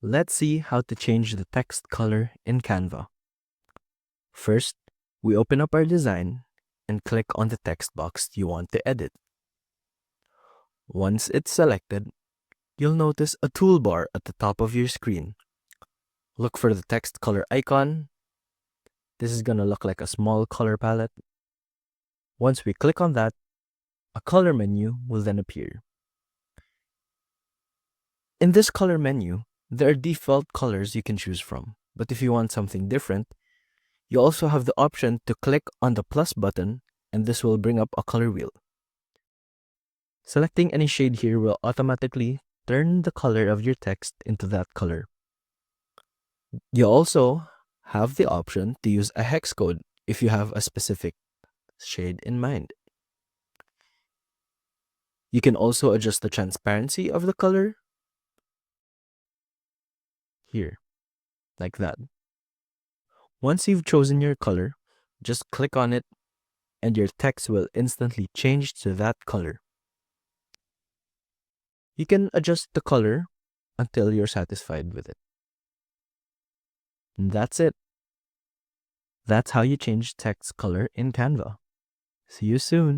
Let's see how to change the text color in Canva. First, we open up our design and click on the text box you want to edit. Once it's selected, you'll notice a toolbar at the top of your screen. Look for the text color icon. This is going to look like a small color palette. Once we click on that, a color menu will then appear. In this color menu, there are default colors you can choose from, but if you want something different, you also have the option to click on the plus button and this will bring up a color wheel. Selecting any shade here will automatically turn the color of your text into that color. You also have the option to use a hex code if you have a specific shade in mind. You can also adjust the transparency of the color here, like that. Once you've chosen your color, just click on it and your text will instantly change to that color. You can adjust the color until you're satisfied with it. And that's it. That's how you change text color in Canva. See you soon.